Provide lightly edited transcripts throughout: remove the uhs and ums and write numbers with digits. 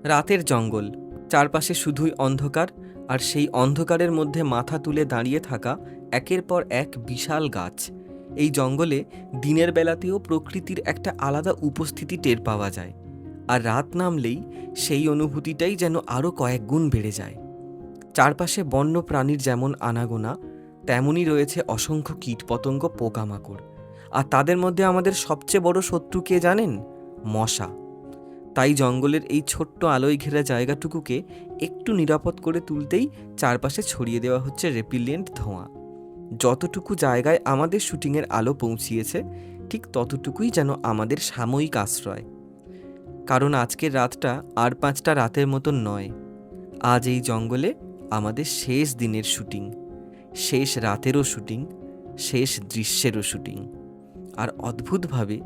রাতের জঙ্গল, চারপাশে শুধুই অন্ধকার, আর সেই অন্ধকারের মধ্যে মাথা তুলে দাঁড়িয়ে থাকা একের পর এক বিশাল গাছ। এই জঙ্গলে দিনের বেলাতেও প্রকৃতির একটা আলাদা উপস্থিতি টের পাওয়া যায়, আর রাত নামলেই সেই অনুভূতিটাই যেন আরও কয়েক গুণ বেড়ে যায়। চারপাশে বন্য প্রাণীর যেমন আনাগোনা, তেমনই রয়েছে অসংখ্য কীটপতঙ্গ, পোকামাকড়। আর তাদের মধ্যে আমাদের সবচেয়ে বড় শত্রু কে জানেন? মশা। তাই জঙ্গলের এই ছোট্ট আলোয় ঘেরা জায়গাটুকুকে একটু নিরাপদ করে তুলতেই চারপাশে ছড়িয়ে দেওয়া হচ্ছে রেপিলিয়েন্ট ধোঁয়া। যতটুকু জায়গায় আমাদের শুটিংয়ের আলো পৌঁছিয়েছে, ঠিক ততটুকুই যেন আমাদের সাময়িক আশ্রয়। কারণ আজকের রাতটা আর 5টা রাতের মতন নয়। আজ এই জঙ্গলে আমাদের শেষ দিনের শুটিং, শেষ রাতেরও শুটিং, শেষ দৃশ্যেরও শুটিং। আর অদ্ভুতভাবে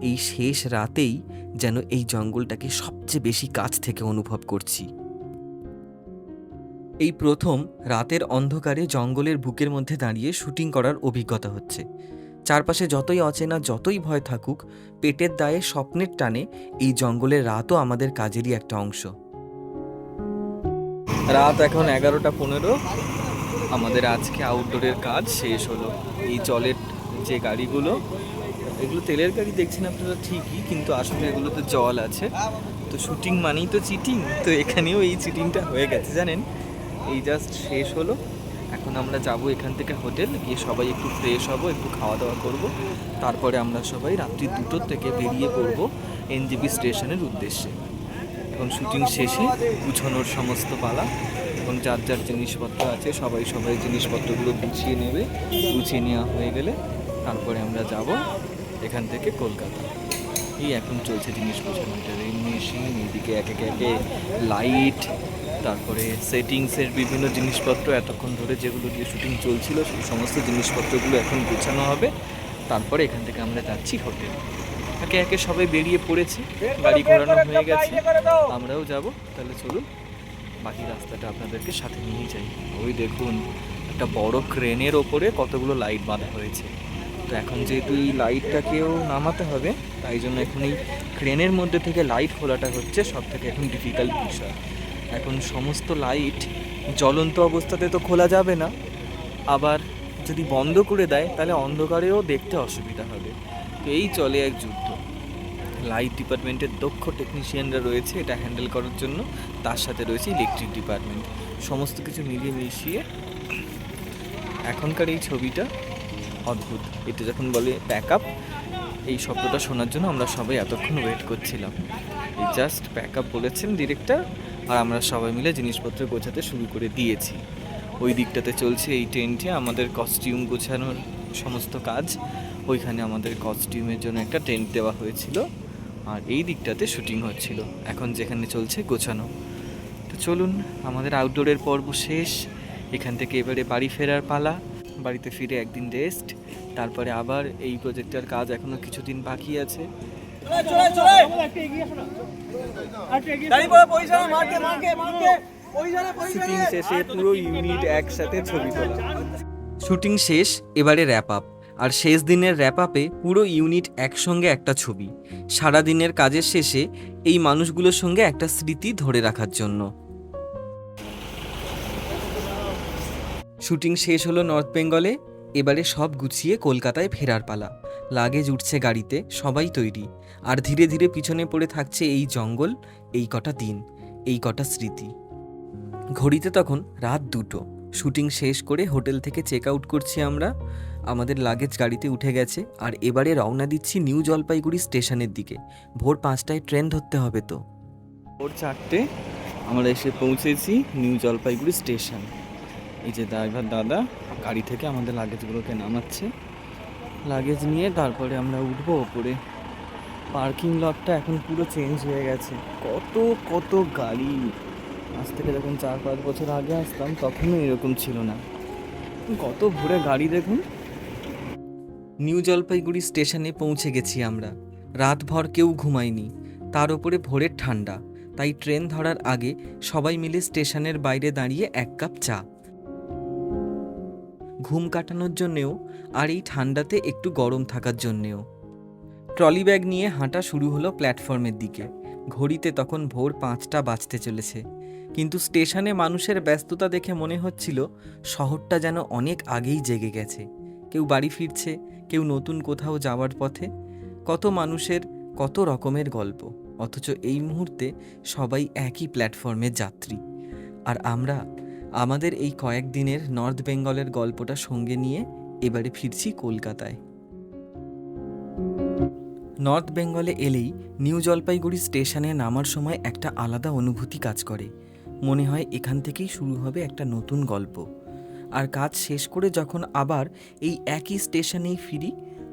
এই শেষ রাতেই যেন এই জঙ্গলটাকে সবচেয়ে বেশি কাছ থেকে অনুভব করছি। এই প্রথম রাতের অন্ধকারে জঙ্গলের বুকের মধ্যে দাঁড়িয়ে শুটিং করার অভিজ্ঞতা হচ্ছে। চারপাশে যতই অচেনা, যতই ভয় থাকুক, পেটের দায়ে স্বপ্নের টানে এই জঙ্গলের রাতও আমাদের কাজেরই একটা অংশ। রাত এখন 11:15। আমাদের আজকে আউটডোরের কাজ শেষ হলো। এই জলের যে গাড়িগুলো, এগুলো তেলের গাড়ি দেখছেন আপনারা ঠিকই, কিন্তু আসলে এগুলোতে জল আছে। তো শুটিং মানেই তো চিটিং, তো এখানেও এই চিটিংটা হয়ে গেছে জানেন। এই জাস্ট শেষ হলো। এখন আমরা যাব এখান থেকে হোটেল গিয়ে সবাই একটু ফ্রেশ হব, একটু খাওয়া দাওয়া করব। তারপরে আমরা সবাই রাত্রি 2টোর থেকে বেরিয়ে পড়ব এনজেপি স্টেশনের উদ্দেশ্যে। এখন শুটিং শেষে গুছানোর সমস্ত পালা। এবং যার যার জিনিসপত্র আছে সবাই জিনিসপত্রগুলো গুছিয়ে নেবে। গুছিয়ে নেওয়া হয়ে গেলে তারপরে আমরা যাব এখান থেকে কলকাতা। এই এখন চলছে জিনিস গোছানো, রেল মেশিন, এদিকে একে একে লাইট, তারপরে সেটিংসের বিভিন্ন জিনিসপত্র, এতক্ষণ ধরে যেগুলো দিয়ে শুটিং চলছিল সেই সমস্ত জিনিসপত্রগুলো এখন গোছানো হবে। তারপরে এখান থেকে আমরা যাচ্ছি হোটেল। একে একে সবাই বেরিয়ে পড়েছে, গাড়ি ঘোরানো হয়ে গেছে, আমরাও যাব। তাহলে চলুন বাকি রাস্তাটা আপনাদেরকে সাথে নিয়ে যাই। ওই দেখুন, একটা বড় ক্রেনের ওপরে কতগুলো লাইট বাঁধা হয়েছে। তো এখন যেহেতু এই লাইটটাকেও নামাতে হবে, তাই জন্য এখন এই ক্রেনের মধ্যে থেকে লাইট খোলাটা হচ্ছে সব থেকে এখন ডিফিকাল্ট বিষয়। এখন সমস্ত লাইট জ্বলন্ত অবস্থাতে তো খোলা যাবে না, আবার যদি বন্ধ করে দেয় তাহলে অন্ধকারেও দেখতে অসুবিধা হবে। তো এই চলে এক যুদ্ধ। লাইট ডিপার্টমেন্টের দক্ষ টেকনিশিয়ানরা রয়েছে এটা হ্যান্ডেল করার জন্য, তার সাথে রয়েছে ইলেকট্রিক ডিপার্টমেন্ট। সমস্ত কিছু মিলিয়ে মিশিয়ে এখনকার এই ছবিটা অদ্ভুত। এটা যখন বলে প্যাক আপ, এই শব্দটা শোনার জন্য আমরা সবাই এতক্ষণ ওয়েট করছিলাম। এই জাস্ট প্যাক আপ বলেছেন ডিরেক্টর, আর আমরা সবাই মিলে জিনিসপত্র গোছাতে শুরু করে দিয়েছি। ওই দিকটাতে চলছে এই টেন্টে আমাদের কস্টিউম গোছানোর সমস্ত কাজ। ওইখানে আমাদের কস্টিউমের জন্য একটা টেন্ট দেওয়া হয়েছিল, আর এই দিকটাতে শুটিং হচ্ছিল। এখন যেখানে চলছে গোছানো। তো চলুন, আমাদের আউটডোরের পর্ব শেষ। এখান থেকে এবারে বাড়ি ফেরার পালা। বাড়িতে ফিরে একদিন রেস্ট, তারপরে আবার এই প্রজেক্টটার কাজ এখনো কিছুদিন বাকি আছে। শুটিং শেষে পুরো ইউনিট একসাথে ছবি তোলা। শুটিং শেষ, এবারে র্যাপ আপ। আর শেষ দিনের র্যাপ আপে পুরো ইউনিট একসঙ্গে একটা ছবি, সারাদিনের কাজের শেষে এই মানুষগুলোর সঙ্গে একটা স্মৃতি ধরে রাখার জন্য। শুটিং শেষ হলো নর্থ বেঙ্গলে, এবারে সব গুছিয়ে কলকাতায় ফেরার পালা। লাগেজ উঠছে গাড়িতে, সবাই তৈরি। আর ধীরে ধীরে পিছনে পড়ে থাকছে এই জঙ্গল, এই কটা দিন, এই কটা স্মৃতি। ঘড়িতে তখন রাত 2টো। শুটিং শেষ করে হোটেল থেকে চেক আউট করছি আমরা। আমাদের লাগেজ গাড়িতে উঠে গেছে, আর এবারে রওনা দিচ্ছি নিউ জলপাইগুড়ি স্টেশনের দিকে। ভোর 5টায় ট্রেন ধরতে হবে। তো ভোর 4টে আমরা এসে পৌঁছেছি নিউ জলপাইগুড়ি স্টেশন। এই যে ড্রাইভার দাদা গাড়ি থেকে আমাদের লাগেজগুলোকে নামাচ্ছে। লাগেজ নিয়ে তারপরে আমরা উঠবো ওপরে। পার্কিং লটটা এখন পুরো চেঞ্জ হয়ে গেছে, কত কত গাড়ি। আজ থেকে যখন 4-5 বছর আগে আসতাম তখনও এরকম ছিল না। কত ভোরে গাড়ি দেখুন। নিউ জলপাইগুড়ি স্টেশনে পৌঁছে গেছি আমরা। রাতভর কেউ ঘুমায়নি, তার উপরে ভোরের ঠান্ডা। তাই ট্রেন ধরার আগে সবাই মিলে স্টেশনের বাইরে দাঁড়িয়ে 1 কাপ চা। ঘুম কাটানোর জন্যেও, আর এই ঠান্ডাতে একটু গরম থাকার জন্যেও। ট্রলি ব্যাগ নিয়ে হাঁটা শুরু হলো প্ল্যাটফর্মের দিকে। ঘড়িতে তখন ভোর 5টা বাজতে চলেছে, কিন্তু স্টেশনে মানুষের ব্যস্ততা দেখে মনে হচ্ছিল শহরটা যেন অনেক আগেই জেগে গেছে। কেউ বাড়ি ফিরছে, কেউ নতুন কোথাও যাওয়ার পথে। কত মানুষের কত রকমের গল্প, অথচ এই মুহূর্তে সবাই একই প্ল্যাটফর্মের যাত্রী। আর আমরা আমাদের এই কয়েকদিনের নর্থ বেঙ্গলের গল্পটা সঙ্গে নিয়ে এবারে ফিরছি কলকাতায়। নর্থ বেঙ্গলে এলেই নিউ জলপাইগুড়ি স্টেশনে নামার সময় একটা আলাদা অনুভূতি কাজ করে। মনে হয় এখান থেকেই শুরু হবে একটা নতুন গল্প। আর কাজ শেষ করে যখন আবার এই একই স্টেশনেই ফিরি,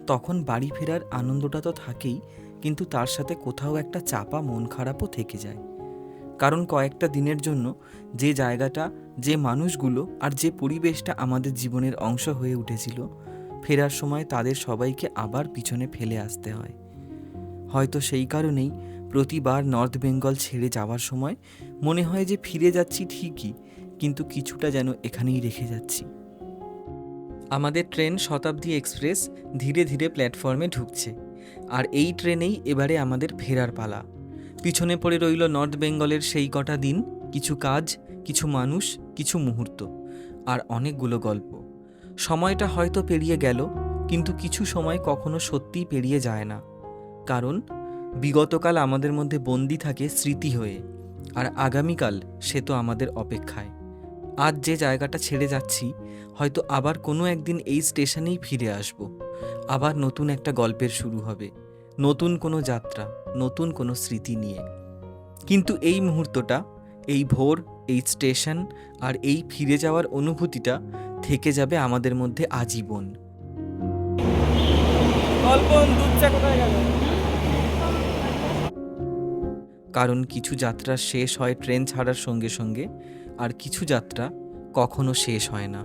তখন বাড়ি ফেরার আনন্দটা তো থাকেই, কিন্তু তার সাথে কোথাও একটা চাপা মন খারাপও থেকে যায়। কারণ কয়েকটা দিনের জন্য যে জায়গাটা, যে মানুষগুলো আর যে পরিবেশটা আমাদের জীবনের অংশ হয়ে উঠেছিল, ফেরার সময় তাদের সবাইকে আবার পিছনে ফেলে আসতে হয়। হয়তো সেই কারণেই প্রতিবার নর্থ বেঙ্গল ছেড়ে যাওয়ার সময় মনে হয় যে ফিরে যাচ্ছি ঠিকই, কিন্তু কিছুটা যেন এখানেই রেখে যাচ্ছি। আমাদের ট্রেন শতাব্দী এক্সপ্রেস ধীরে ধীরে প্ল্যাটফর্মে ঢুকছে, আর এই ট্রেনেই এবারে আমাদের ফেরার পালা। পিছনে পড়ে রইল নর্থ বেঙ্গলের সেই কটা দিন, কিছু কাজ, কিছু মানুষ, কিছু মুহূর্ত, আর অনেকগুলো গল্প। সময়টা হয়তো পেরিয়ে গেল, কিন্তু কিছু সময় কখনো সত্যিই পেরিয়ে যায় না, কারণ বিগতকাল আমাদের মধ্যে বন্দি থাকে স্মৃতি হয়ে, আর আগামীকাল সে তো আমাদের অপেক্ষায়। আজ যে জায়গাটা ছেড়ে যাচ্ছি, হয়তো আবার কোনো একদিন এই স্টেশনেই ফিরে আসব। আবার নতুন একটা গল্পের শুরু হবে, নতুন কোনো যাত্রা, নতুন কোনো স্মৃতি নিয়ে। কিন্তু এই মুহূর্তটা, এই ভোর, এই স্টেশন আর এই ফিরে যাওয়ার অনুভূতিটা থেকে যাবে আমাদের মধ্যে আজীবন। কারণ কিছু যাত্রা শেষ হয় ট্রেন ছাড়ার সঙ্গে সঙ্গে, আর কিছু যাত্রা কখনো শেষ হয় না।